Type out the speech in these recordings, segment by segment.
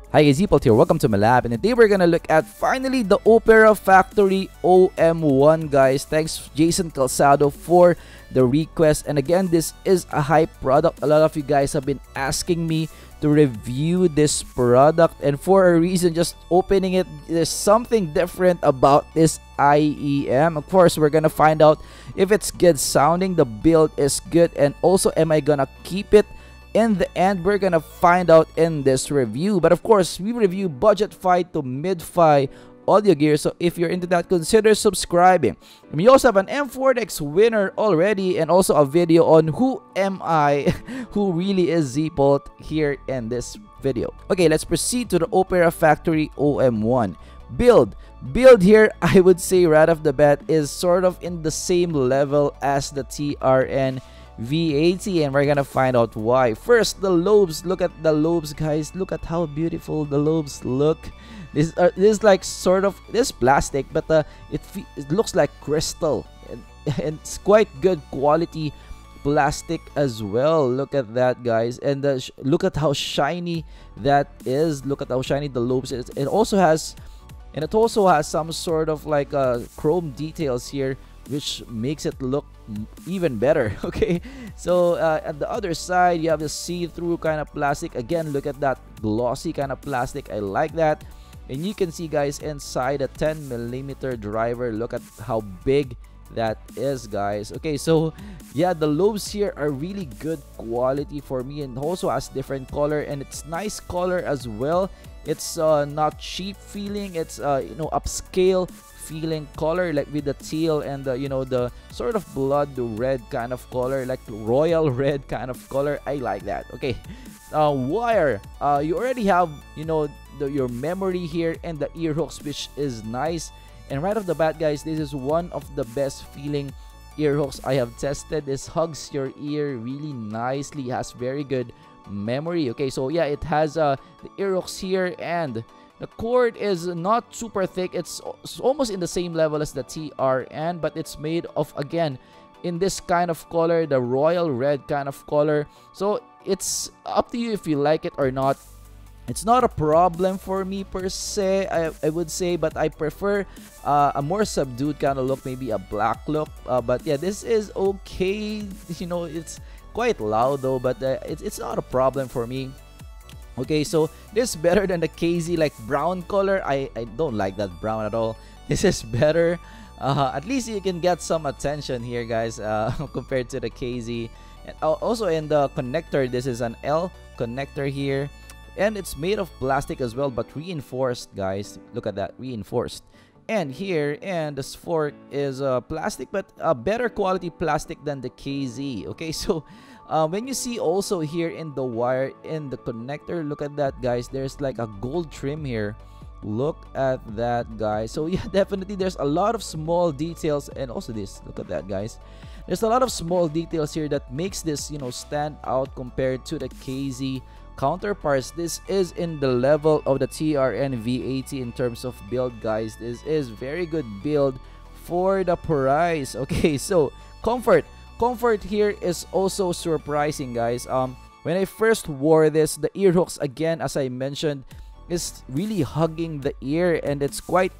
Hi guys, zpolt here. Welcome to my lab, and today we're gonna look at finally the Opera Factory OM1, guys. Thanks Jason Calzado for the request. And again, this is a hype product. A lot of you guys have been asking me to review this product, and for a reason, just opening it, there's something different about this IEM. Of course, we're gonna find out if it's good sounding, the build is good, and also am I gonna keep it. In the end, we're gonna find out in this review. But of course, we review budget-fi to mid-fi audio gear, so if you're into that, consider subscribing. And we also have an M4X winner already, and also a video on who am I, who really is zpolt here in this video. Okay, let's proceed to the Opera Factory OM1 build here. I would say right off the bat is sort of in the same level as the TRN V80, and we're gonna find out why. First, the lobes. Look at the lobes, guys. Look at how beautiful the lobes look. This is like sort of this plastic, but it looks like crystal, and it's quite good quality plastic as well. Look at that, guys, and look at how shiny that is. Look at how shiny the lobes is. It also has some sort of like chrome details here, which makes it look even better. Okay, so at the other side, you have the see-through kind of plastic. Again, look at that glossy kind of plastic. I like that. And you can see, guys, inside a 10mm driver. Look at how big that is, guys. Okay, so yeah, the lobes here are really good quality for me, and also has different color, and it's nice color as well. It's not cheap feeling. It's upscale feeling color, like with the teal and the the sort of blood red kind of color, like royal red kind of color. I like that. Okay, wire. You already have your memory here and the ear hooks, which is nice. And right off the bat, guys, this is one of the best feeling ear hooks I have tested. This hugs your ear really nicely. It has very good memory. Okay, so yeah, it has the ear hooks here, and the cord is not super thick. It's almost in the same level as the TRN, but it's made of, again, in this kind of color, the royal red kind of color. So it's up to you if you like it or not. It's not a problem for me per se, I would say, but I prefer a more subdued kind of look, maybe a black look. But yeah, this is okay. It's quite loud though, but it's not a problem for me. Okay, so this is better than the KZ, like brown color. I don't like that brown at all. This is better. At least you can get some attention here, guys, compared to the KZ. And also in the connector, this is an L connector here, and it's made of plastic as well, but reinforced, guys. Look at that, reinforced. And here, and this fork is plastic, but a better quality plastic than the KZ. Okay, so when you see also here in the wire, in the connector, look at that, guys. There's like a gold trim here. Look at that, guys. So yeah, definitely there's a lot of small details, and also this. Look at that, guys. There's a lot of small details here that makes this stand out compared to the KZ counterparts. This is in the level of the TRN V80 in terms of build, guys. This is very good build for the price. Okay, so comfort here is also surprising, guys. When I first wore this, the ear hooks, again, as I mentioned, is really hugging the ear, and it's quite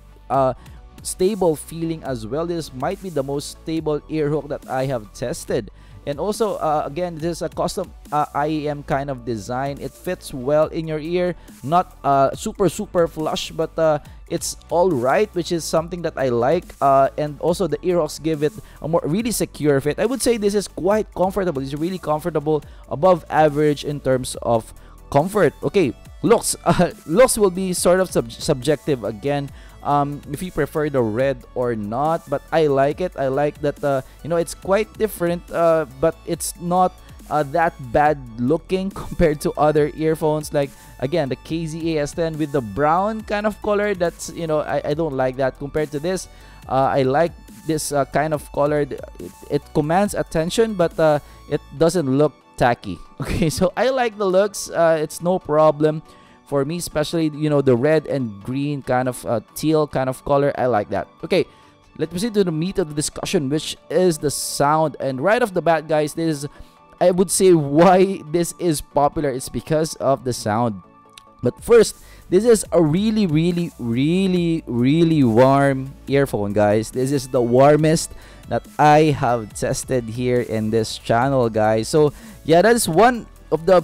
stable feeling as well. This might be the most stable ear hook that I have tested. And also, again, this is a custom IEM kind of design. It fits well in your ear, not super flush, but it's all right, which is something that I like. And also the ear hooks give it a more really secure fit. I would say this is quite comfortable. It's really comfortable, above average in terms of comfort. Okay, looks looks will be sort of subjective again, if you prefer the red or not, but I like it. I like that it's quite different, but it's not that bad looking compared to other earphones, like again the KZ AS10 with the brown kind of color. That's I don't like that compared to this. I like this kind of color. It commands attention, but it doesn't look tacky. Okay, so I like the looks. It's no problem for me, especially the red and green kind of teal kind of color. I like that. Okay, let's proceed to the meat of the discussion, which is the sound. And right off the bat, guys, this is, I would say, why this is popular. It's because of the sound. But first, this is a really, really, really, really warm earphone, guys. This is the warmest that I have tested here in this channel, guys. So yeah, that is one of the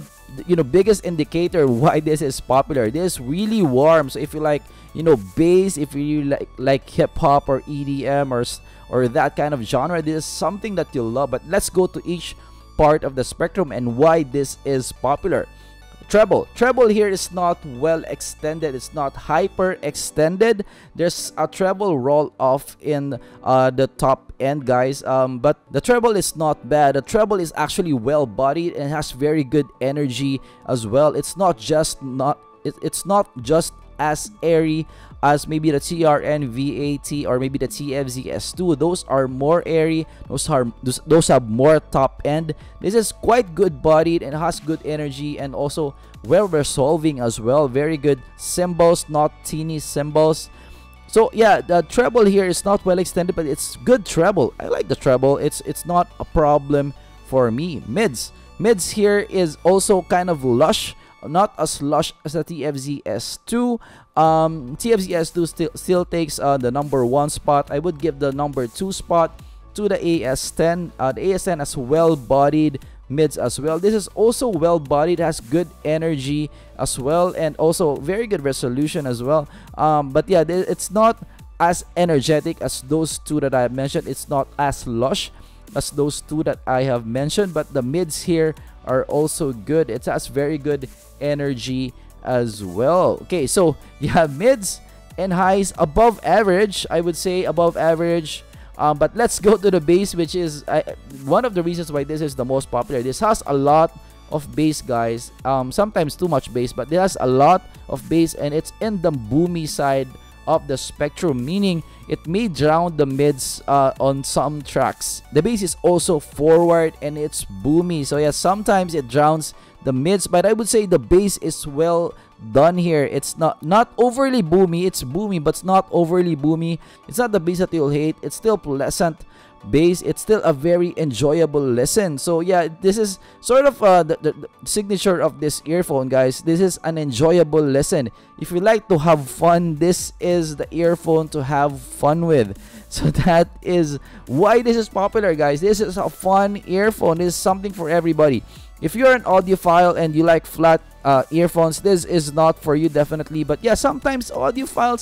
biggest indicator why this is popular. This is really warm. So if you like bass, if you like hip hop or EDM or that kind of genre, this is something that you'll love. But let's go to each part of the spectrum and why this is popular. Treble here is not well extended. It's not hyper extended. There's a treble roll off in the top end, guys, but the treble is not bad. The treble is actually well bodied and has very good energy as well. It's not just as airy as maybe the TRN V80 or maybe the TFZ S2. Those are more airy. Those have more top end. This is quite good bodied and has good energy and also well resolving as well. Very good cymbals, not teeny cymbals. So yeah, the treble here is not well extended, but it's good treble. I like the treble. It's not a problem for me. Mids here is also kind of lush. Not as lush as the TFZ S2. TFZ S2 still takes the #1 spot. I would give the #2 spot to the AS10. The AS10 has well-bodied mids as well. This is also well-bodied, has good energy as well, and also very good resolution as well. But yeah, it's not as energetic as those two that I have mentioned. It's not as lush as those two that I have mentioned, but the mids here are also good. It has very good energy as well. Okay, so yeah, mids and highs above average. I would say above average. But let's go to the bass, which is one of the reasons why this is the most popular. This has a lot of bass, guys. Sometimes too much bass, but it has a lot of bass, and it's in the boomy side of the spectrum, meaning it may drown the mids on some tracks. The bass is also forward and it's boomy, so yeah, sometimes it drowns the mids, but I would say the bass is well done here. It's not overly boomy. It's boomy, but it's not overly boomy. It's not the bass that you'll hate. It's still pleasant bass. It's still a very enjoyable listen. So yeah, this is sort of the signature of this earphone, guys. This is an enjoyable listen. If you like to have fun, this is the earphone to have fun with. So that is why this is popular, guys. This is a fun earphone. This is something for everybody. If you're an audiophile and you like flat earphones, this is not for you, definitely. But yeah, sometimes audiophiles,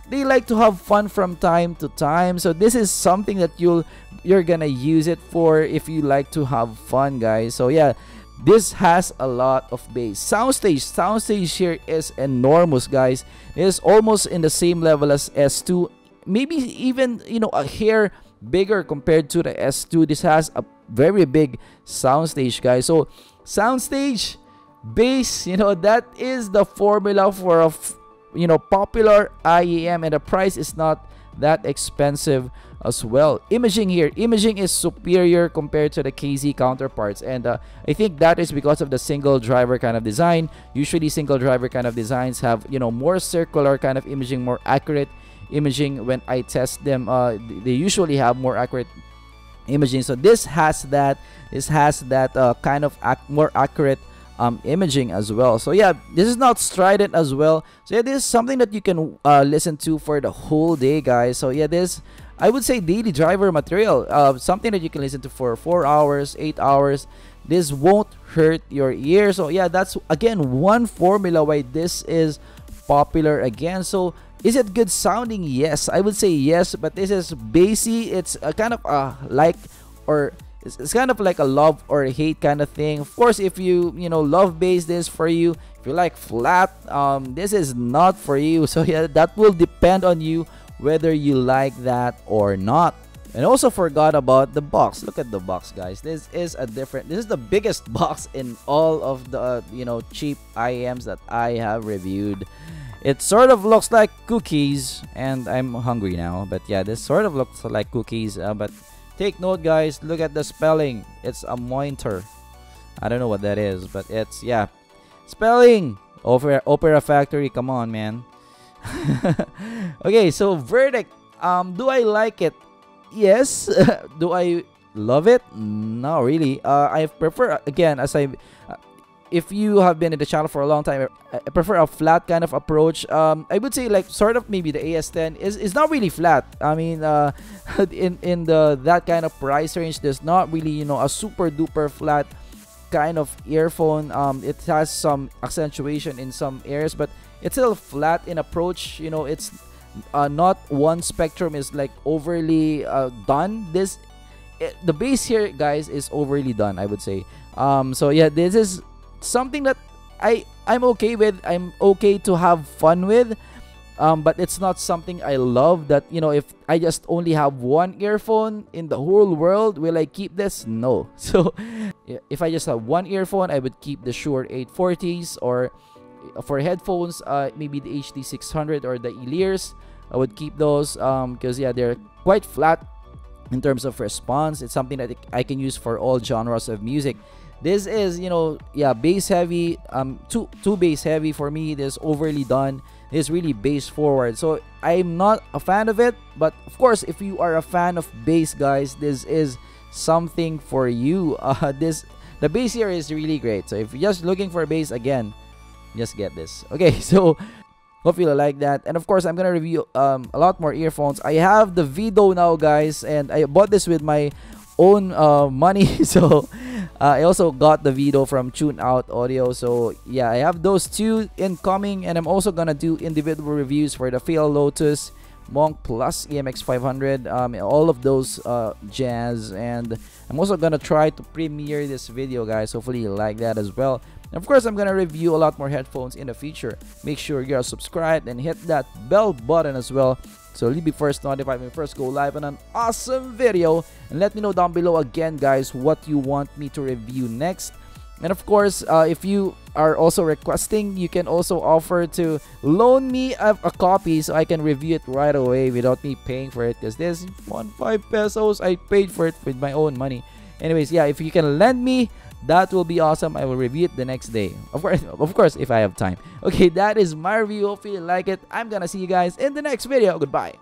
they like to have fun from time to time. So this is something that you're gonna use it for if you like to have fun, guys. So yeah, this has a lot of bass. Soundstage here is enormous, guys. It is almost in the same level as S2, maybe even a hair bigger compared to the S2. This has a very big soundstage, guys. So soundstage, bass, that is the formula for a popular IEM, and the price is not that expensive as well. Imaging is superior compared to the KZ counterparts, and I think that is because of the single driver kind of design. Usually single driver kind of designs have more circular kind of imaging, more accurate imaging. When I test them, they usually have more accurate imaging. So this has that kind of more accurate imaging as well. So yeah, this is not strident as well. So yeah, this is something that you can listen to for the whole day, guys. So yeah, this, I would say, daily driver material, something that you can listen to for 4 hours, 8 hours. This won't hurt your ear. So yeah, that's again one formula why this is popular again. So is it good sounding? Yes, I would say yes, but this is bassy. It's a kind of it's kind of like a love or hate kind of thing. Of course, if you love bass, this is for you. If you like flat, this is not for you. So yeah, that will depend on you whether you like that or not. And also forgot about the box. Look at the box, guys. This is the biggest box in all of the cheap IEMs that I have reviewed. It sort of looks like cookies, and I'm hungry now. But yeah, this sort of looks like cookies. But take note, guys. Look at the spelling. It's a monitor. I don't know what that is, but it's, yeah, spelling. Opera Factory. Come on, man. Okay, so verdict. Do I like it? Yes. Do I love it? No, really. I prefer, again, as if you have been in the channel for a long time, I prefer a flat kind of approach. I would say like sort of maybe the AS10 is not really flat. I mean, in the that kind of price range, there's not really, you know, a super duper flat kind of earphone. It has some accentuation in some areas, but it's still flat in approach. You know, it's not one spectrum is like overly done. The bass here, guys, is overly done, I would say. So yeah, this is something that I'm okay with. I'm okay to have fun with, but it's not something I love. That, you know, if I just only have one earphone in the whole world, will I keep this? No. So if I just have one earphone, I would keep the Shure 840s, or for headphones, maybe the HD600 or the Aliexpress. I would keep those because yeah, they're quite flat in terms of response. It's something that I can use for all genres of music. This is, you know, yeah, bass heavy, too bass heavy for me. This overly done. This really bass forward, so I'm not a fan of it. But of course, if you are a fan of bass, guys, this is something for you. The bass here is really great. So if you're just looking for a bass, again, just get this. Okay, so hope you like that. And of course, I'm gonna review a lot more earphones. I have the Vido now, guys, and I bought this with my own money. So I also got the Vido from Tune Out Audio. So yeah, I have those two incoming, and I'm also gonna do individual reviews for the Fail Lotus, Monk Plus EMX 500, all of those jazz. And I'm also gonna try to premiere this video, guys. Hopefully you like that as well. And of course, I'm gonna review a lot more headphones in the future. Make sure you're subscribed and hit that bell button as well, so you'll be first notified when we first go live on an awesome video. And let me know down below again, guys, what you want me to review next. And of course, if you are also requesting, you can also offer to loan me a copy so I can review it right away without me paying for it, because this 15 pesos, I paid for it with my own money. Anyways, yeah, if you can lend me, that will be awesome. I will review it the next day. Of course, if I have time. Okay, that is my review. Hopefully you like it. I'm gonna see you guys in the next video. Goodbye.